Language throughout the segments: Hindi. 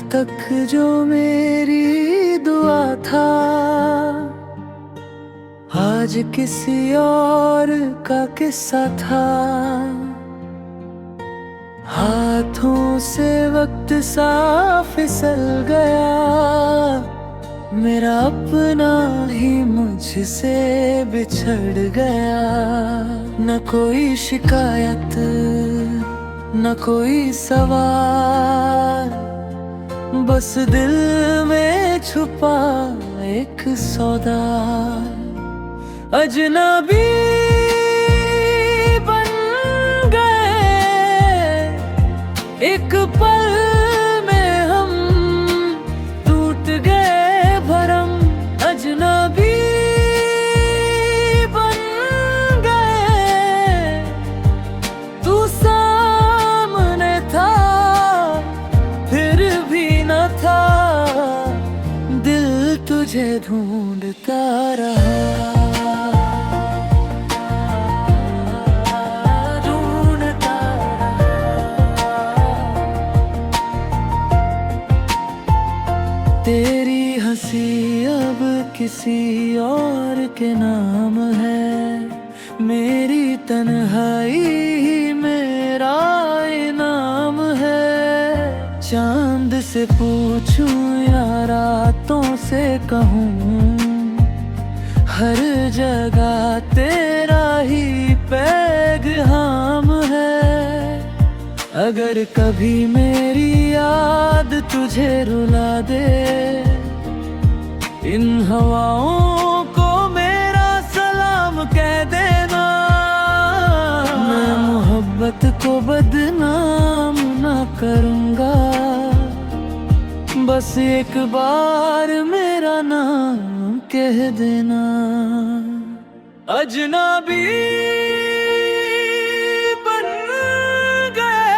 तक जो मेरी दुआ था, आज किसी और का किस्सा था। हाथों से वक्त सा फिसल गया, मेरा अपना ही मुझसे बिछड़ गया। न कोई शिकायत न कोई सवाल, बस दिल में छुपा एक सौदा। अजनबी बन गए एक पल में हम, टूट गए भरम। अजनबी बन गए, तू सामने था फिर भी न था, दिल तुझे ढूंढता रहा। तेरी हंसी अब किसी और के नाम है, मेरी तन्हाई ही मेरा इनाम है। चांद से पूछूं या रातों से कहूँ, हर जगह तेरा ही पैगाम है। अगर कभी मेरी याद तुझे रुला दे, इन हवाओं को मेरा सलाम कह देना। मैं मोहब्बत को बदनाम न करूँगा, बस एक बार मेरा नाम कह देना। अजनबी बन गए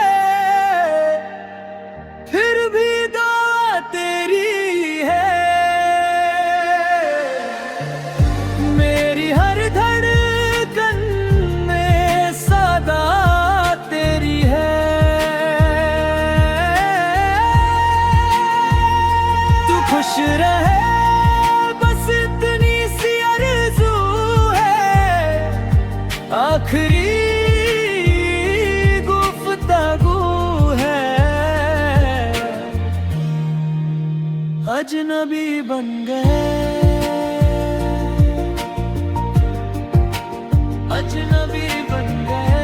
फिर भी दुआ तेरी है, मेरी हर धड़कन में सदा तेरी है। तू खुश रहे बस इतनी सी आरज़ू है, आखिरी गुफ्तगू है। अजनबी बन गए, अजनबी बन गए।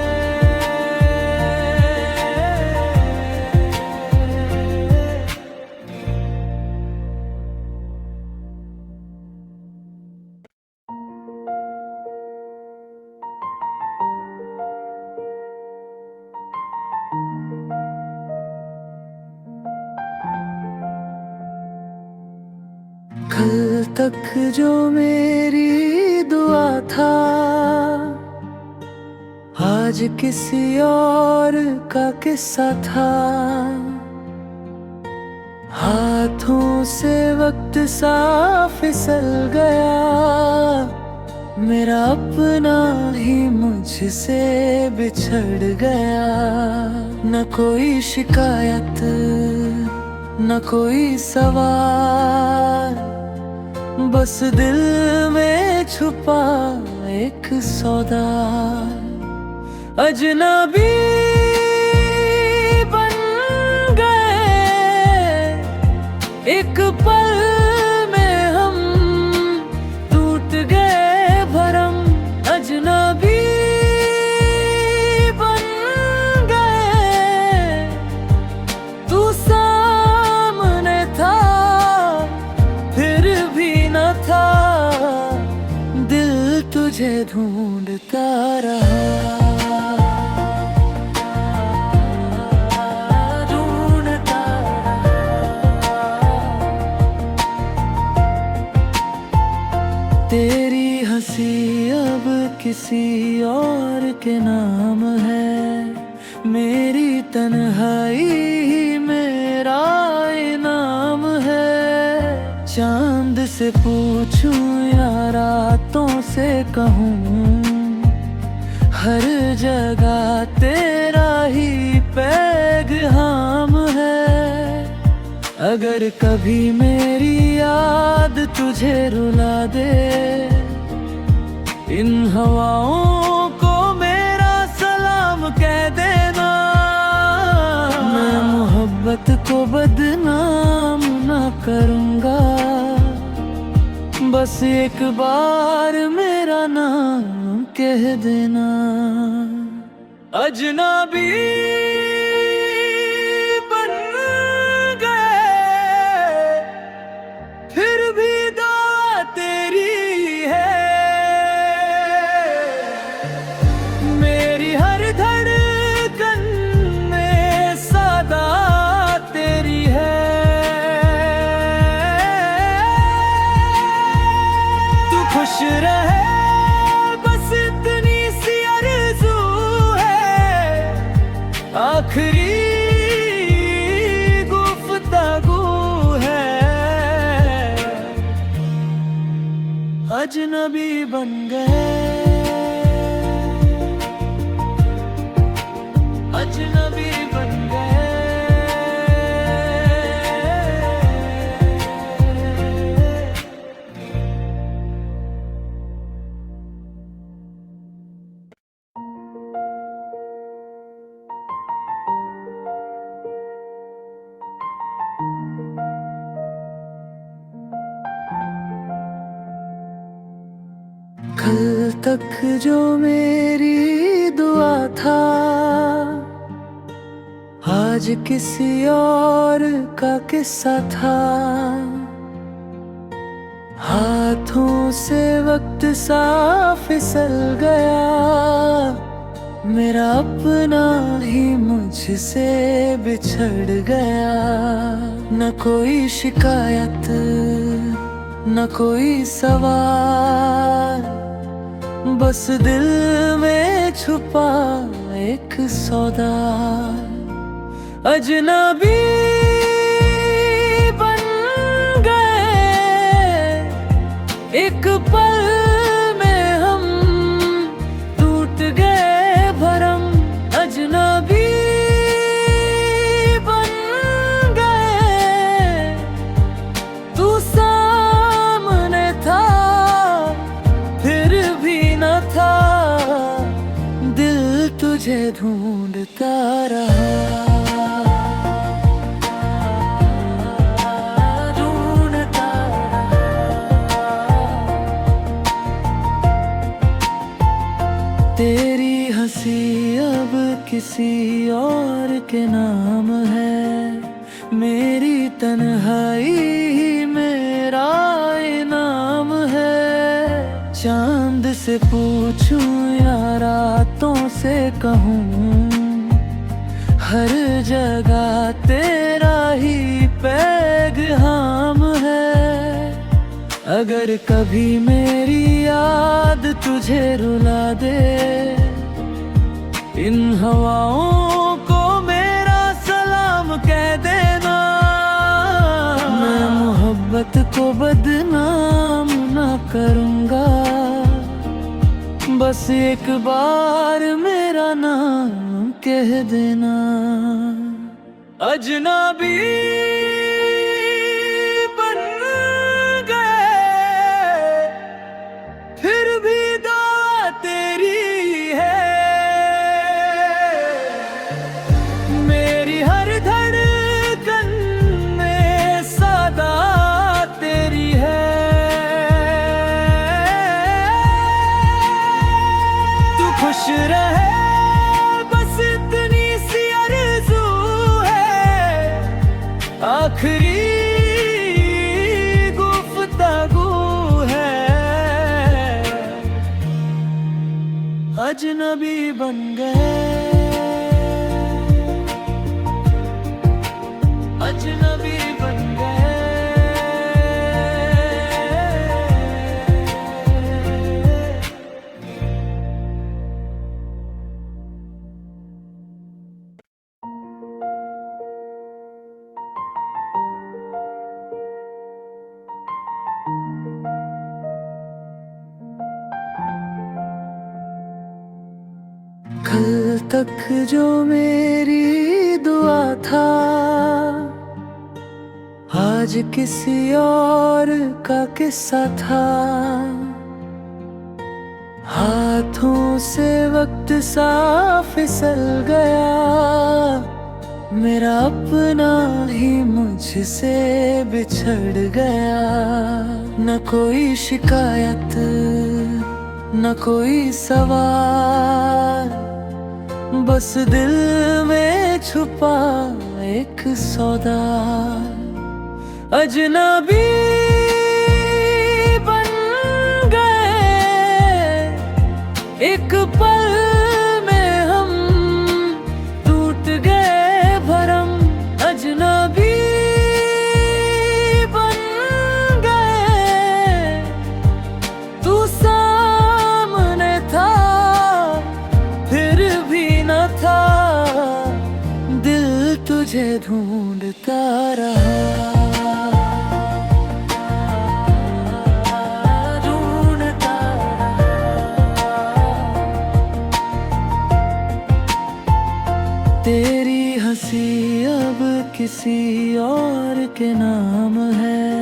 कल तक जो मेरी दुआ था, आज किसी और का किस्सा था। हाथों से वक्त सा फिसल गया, मेरा अपना ही मुझसे बिछड़ गया। न कोई शिकायत न कोई सवाल, बस दिल में छुपा एक सौदा। अजनबी बन गए एक पल में हम, टूट गए भरम। अजनबी बन गए, तू सामने था फिर भी न था, दिल तुझे ढूंढता रहा। तेरी हंसी अब किसी और के नाम है, मेरी तन्हाई ही मेरा इनाम है। चांद से पूछूं या रातों से कहूँ, हर जगह तेरा ही पैगाम है। अगर कभी मेरी याद तुझे रुला दे, इन हवाओं को मेरा सलाम कह देना। मैं मोहब्बत को बदनाम ना करूँगा, बस एक बार मेरा नाम कह देना। अजनबी बन गए, फिर भी दुआ तेरी है। मेरी हर धड़कन में सदा तेरी है। तू खुश रहे बस इतनी सी आरज़ू है। आखिरी गुफ्तगू है, अजनबी बन गए, अजनबी बन गए। कल तक जो मेरी दुआ था, आज किसी और का किस्सा था। हाथों से वक्त सा फिसल गया, मेरा अपना ही मुझसे बिछड़ गया। न कोई शिकायत न कोई सवाल, बस दिल में छुपा एक सौदा। अजनबी बन गए, एक पल में हम टूट गए भरम। अजनबी बन गए, तू सामने था फिर भी न था। दिल तुझे ढूंढता रहा, ढूंढता रहा। तेरी हंसी अब किसी और के नाम है, मेरी तन्हाई मेरा इनाम है। चांद से पूछूं या रातों से कहूँ, हर जगह तेरा ही पैगाम है। अगर कभी मेरी याद तुझे रुला दे, इन हवाओं को मेरा सलाम कह देना। मैं मोहब्बत को बदनाम ना करूँगा, बस एक बार मेरा नाम कह देना। अजनबी बन गए, फिर भी दुआ तेरी है। मेरी हर धड़कन में सदा तेरी है। खुश रहे बस इतनी सी आरज़ू है। आखिरी गुफ्तगू है, अजनबी बन गए, अजनबी बन गए। कल तक जो मेरी दुआ था, आज किसी और का किस्सा था, हाथों से वक्त सा फिसल गया। मेरा अपना ही मुझसे बिछड़ गया। न कोई शिकायत न कोई सवाल, बस दिल में छुपा एक सौदा। अजनबी बन गए एक पल में हम, टूट गए भरम। अजनबी बन गए, तू सामने था फिर भी न था। दिल तुझे ढूंढता रहा, ढूंढता रहा। तेरी हंसी अब किसी और के नाम है,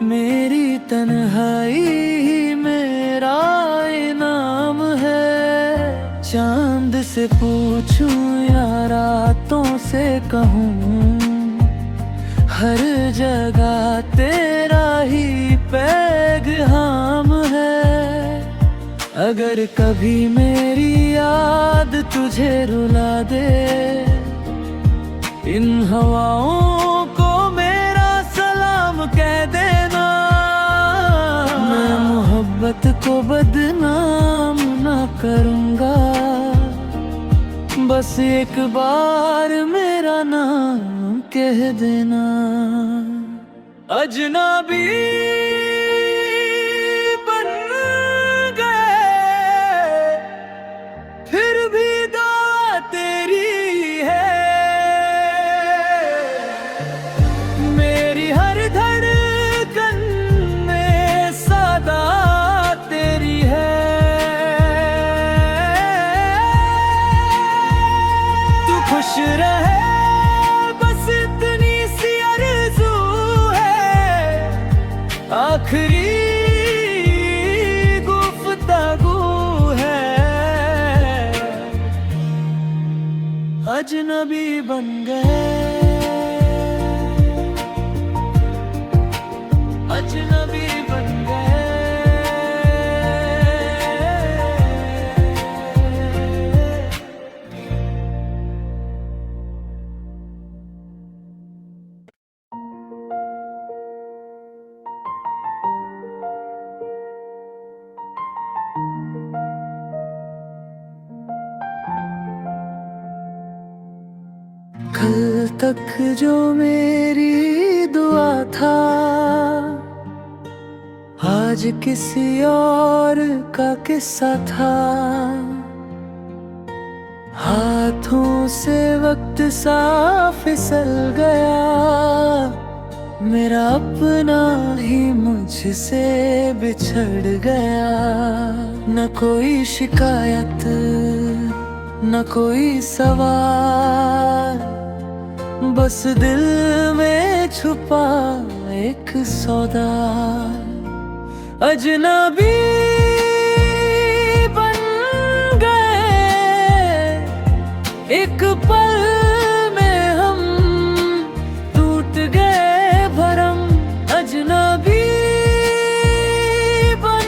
मेरी तन्हाई ही मेरा इनाम है। चांद से पूछूं या रातों से कहूँ, हर जगह तेरा ही पैगाम है। अगर कभी मेरी याद तुझे रुला दे, इन हवाओं को मेरा सलाम कह देना। मैं मोहब्बत को बदनाम ना करूँगा, बस एक बार मेरा नाम कह देना। अजनबी बन गए फिर भी दुआ तेरी है। मेरी हर धड़कन में सदा तेरी है। खुश रहे बस इतनी सी आरज़ू है, आखिरी गुफ्तगू है। अजनबी बन गए, अजनबी बन गए। कल तक जो मेरी दुआ था, आज किसी और का किस्सा था। हाथों से वक्त सा फिसल गया। मेरा अपना ही मुझसे बिछड़ गया। न कोई शिकायत न कोई सवाल, बस दिल में छुपा एक सौदा। अजनबी बन गए एक पल में हम, टूट गए भरम। अजनबी बन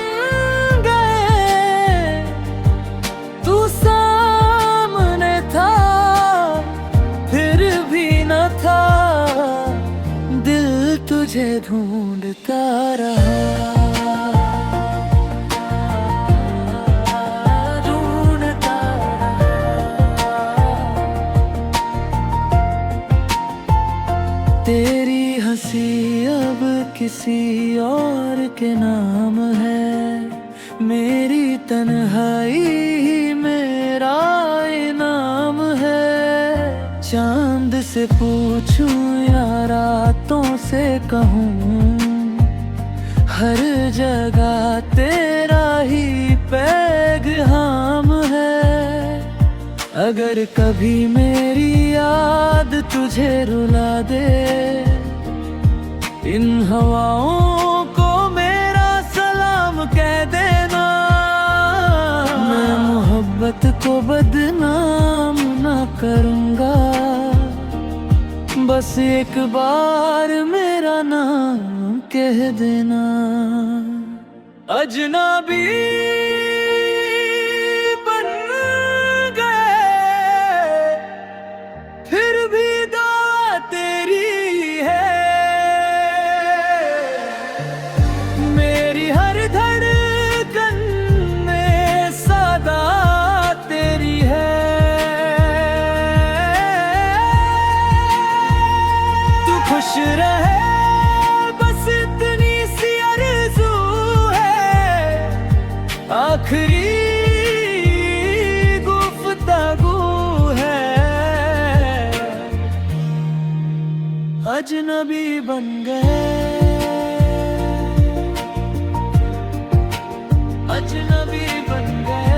गए, तू सामने था फिर भी न था। दिल तुझे ढूंढता रहा, ढूंढता रहा। तेरी हंसी अब किसी और के नाम है, मेरी तन्हाई ही मेरा इनाम है। चांद से पूछूं या रातों से कहूँ, हर जगह तेरा ही पैगाम है। अगर कभी मेरी याद तुझे रुला दे, इन हवाओं को मेरा सलाम कह देना। मैं मोहब्बत को बदनाम ना करूँगा, बस एक बार मेरा नाम कह देना। अजनबी बन गए फिर भी दुआ तेरी है। मेरी हर धड़कन में सदा तेरी है। तू खुश रहे बस इतनी सी आरज़ू है। आखिरी गुफ्तगू है। अजनबी बन गए, अजनबी बन गए।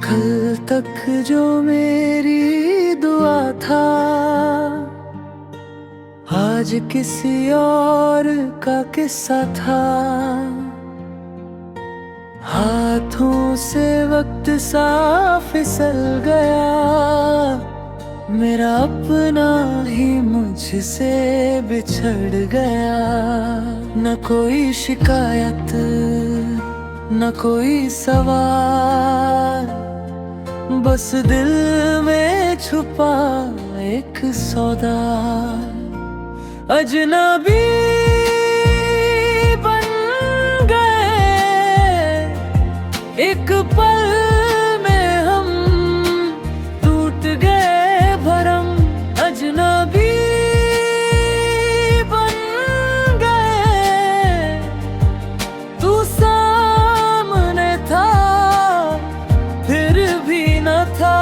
कल तक जो मेरी दुआ था, आज किसी और का किस्सा था। हाथों से वक्त सा फिसल गया, मेरा अपना ही मुझसे बिछड़ गया। न कोई शिकायत न कोई सवाल, बस दिल में छुपा एक सौदा। अजनबी बन गए एक पल में हम, टूट गए भरम। अजनबी बन गए, तू सामने था फिर भी न था।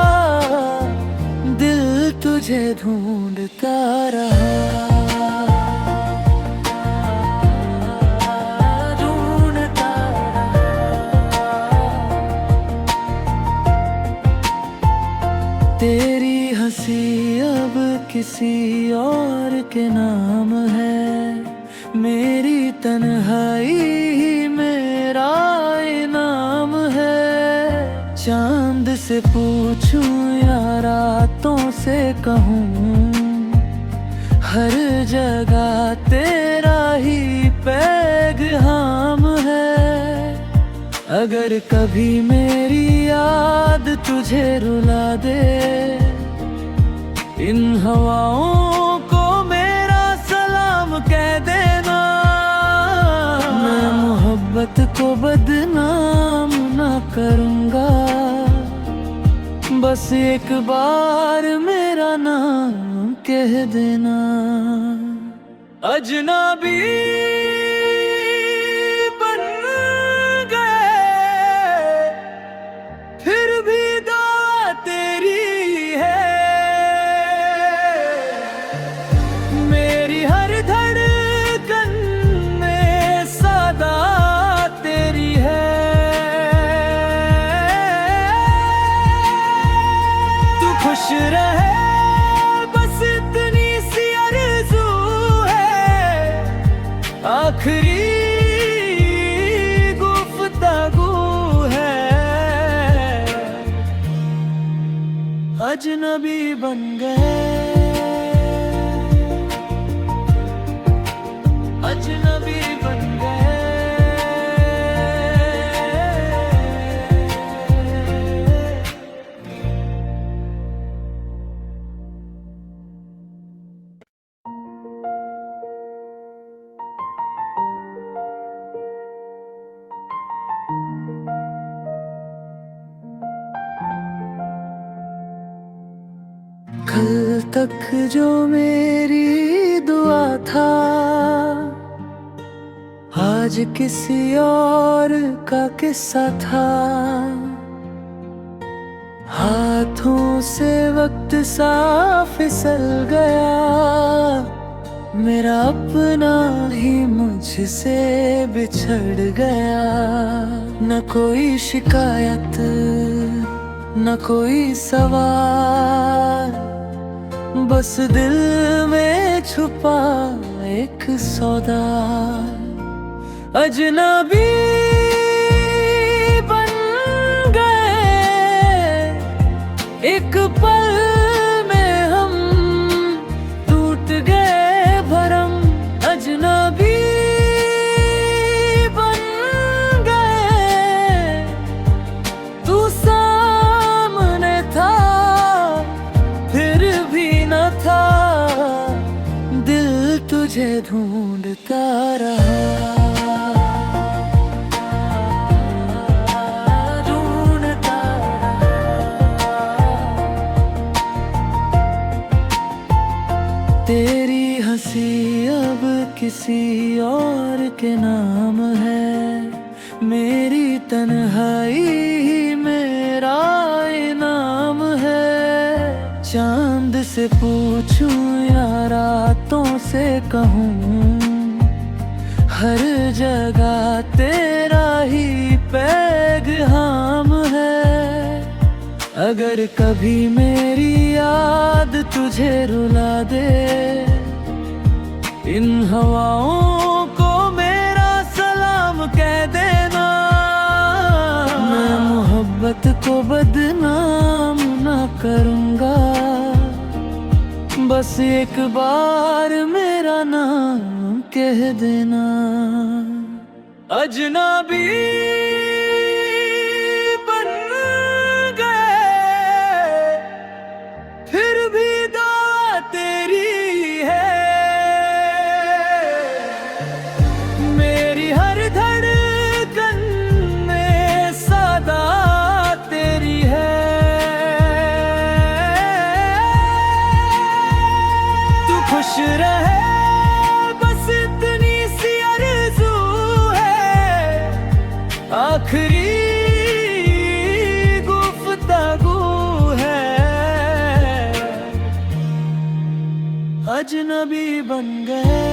दिल तुझे ढूंढता रहा, ढूंढता रहा। तेरी हंसी अब किसी और के नाम है। मेरी तन्हाई ही मेरा इनाम है। चांद से पूछूं या रातों से कहूँ, हर जगह तेरा ही पैगाम है। अगर कभी मेरी याद तुझे रुला दे, इन हवाओं को मेरा सलाम कह देना। मैं मोहब्बत को बदनाम ना करूँगा, बस एक बार मेरा नाम कह देना। अजनबी बन गए फिर भी दुआ तेरी है। मेरी हर धड़कन में सदा तेरी है। खुश रहे बस इतनी सी आरज़ू है। आखिरी गुफ्तगू है। अजनबी बन गए, अजनबी बन गए। कल तक जो मेरी दुआ था, आज किसी और का किस्सा था। हाथों से वक्त सा फिसल गया, मेरा अपना ही मुझसे बिछड़ गया। न कोई शिकायत न कोई सवाल, बस दिल में छुपा एक सौदा। अजनबी बन गए एक पल में हम, टूट गए भरम। अजनबी बन गए, तू सामने था फिर भी न था, दिल तुझे ढूंढता रहा। तेरी हंसी अब किसी और के नाम है, मेरी तन्हाई ही मेरा इनाम है। चांद से पूछूं या रातों से कहूँ, हर जगह तेरा ही पैगाम है। अगर कभी मेरी याद तुझे रुला दे, इन हवाओं को मेरा सलाम कह देना। मैं मोहब्बत को बदनाम ना करूँगा, बस एक बार मेरा नाम कह देना। अजनबी बन गए फिर भी दुआ तेरी है, मेरी हर धड़कन में सदा तेरी है। तू खुश रहे बस इतनी सी आरज़ू है, आखिरी गुफ्तगू है। अजनबी बन गए,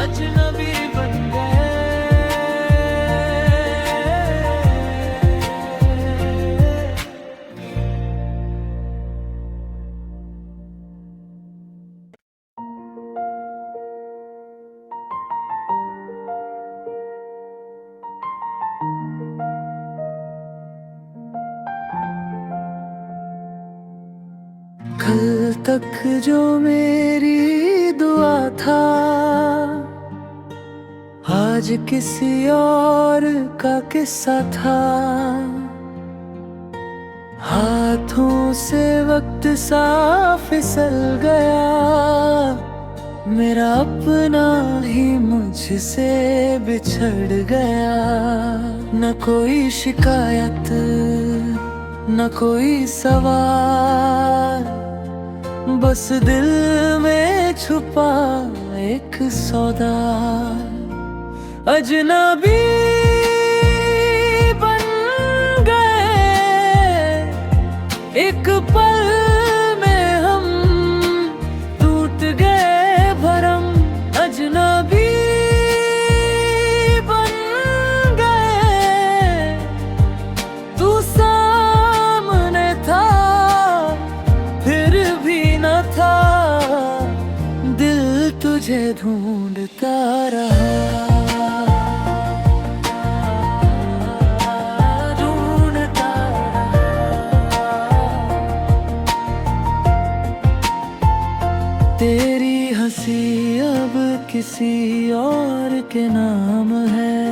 अजनबी बन गए। कल तक जो मेरी दुआ था, आज किसी और का किस्सा था। हाथों से वक्त सा फिसल गया, मेरा अपना ही मुझसे बिछड़ गया। न कोई शिकायत न कोई सवाल, बस दिल में छुपा एक सौदा। अजनबी बन गए एक पल में हम, टूट गए भरम। अजनबी बन गए, तू सामने था फिर भी न था, दिल तुझे ढूंढता रहा। तेरी हंसी अब किसी और के नाम है,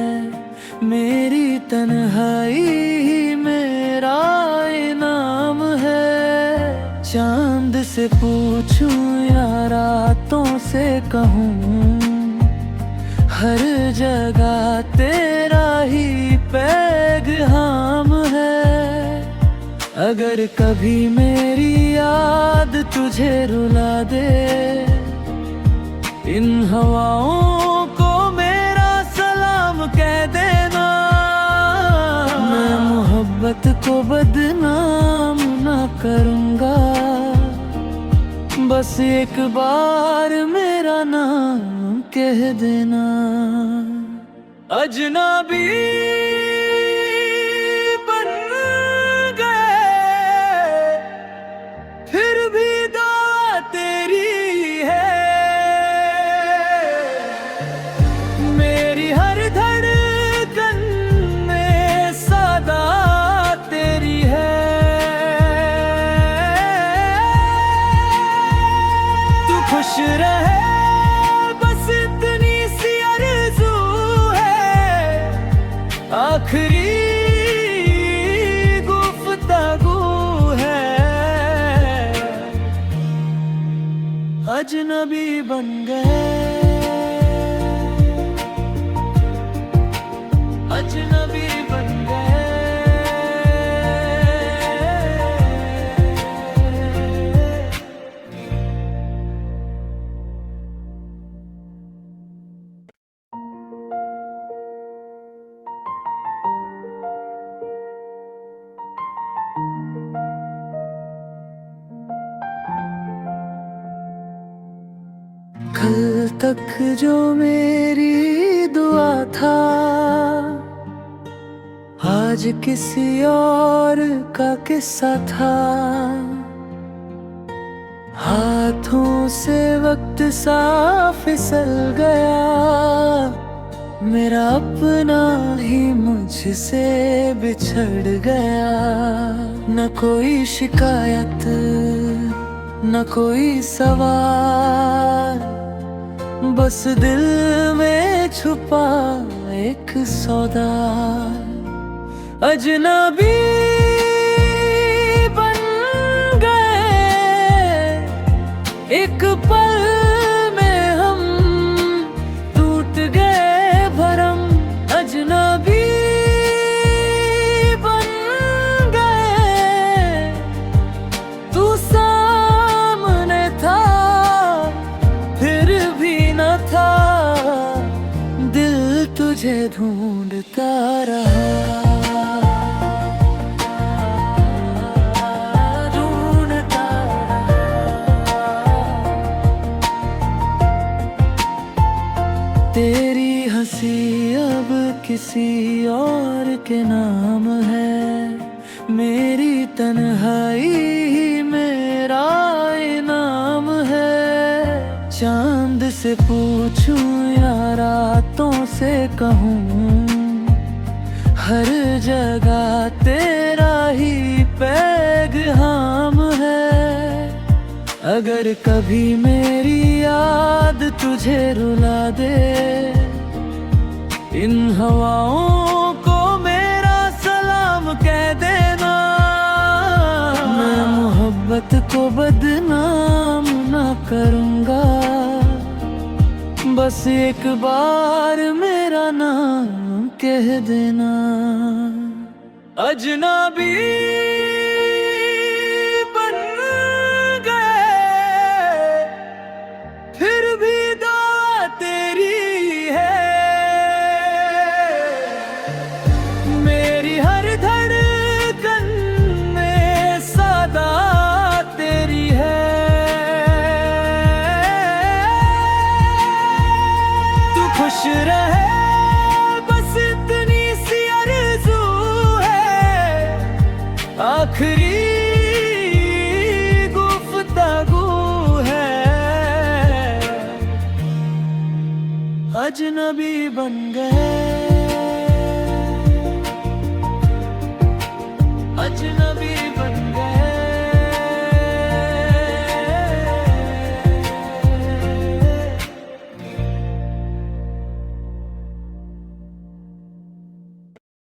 मेरी तन्हाई ही मेरा इनाम है। चांद से पूछूं या रातों से कहूँ, हर जगह तेरा ही पैगाम है। अगर कभी मेरी याद तुझे रुला दे, इन हवाओं को मेरा सलाम कह देना। मोहब्बत को बदनाम ना करूँगा। बस एक बार मेरा नाम कह देना। अजनबी बन गए फिर भी दुआ तेरी है। मेरी हर धड़कन में सदा तेरी है। तू खुश रहे बस इतनी सी आरज़ू है। आखिरी गुफ्तगू है। अजनबी बन गए, अजनबी बन गए। कल तक जो मेरी दुआ था आज किसी और का किस्सा था। हाथों से वक्त सा फिसल गया। मेरा अपना ही मुझसे बिछड़ गया। न कोई शिकायत न कोई सवाल, बस दिल में छुपा एक सौदा। अजनबी बन गए एक पल में हम टूट गए भरम। अजनबी बन गए तू सामने था फिर भी न था। दिल तुझे ढूंढता रहा। तेरी हंसी अब किसी और के नाम है। मेरी तन्हाई ही मेरा इनाम है। चांद से पूछूं या रातों से कहूँ, हर जगह तेरा ही पैगाम है। अगर कभी मेरी याद तुझे रुला दे, इन हवाओं को मेरा सलाम कह देना। मैं मोहब्बत को बदनाम ना करूँगा। बस एक बार मेरा नाम कह देना। अजनबी खुश रहे बस इतनी सी आरज़ू है। आखिरी गुफ्तगू है। अजनबी बन गए, अजनबी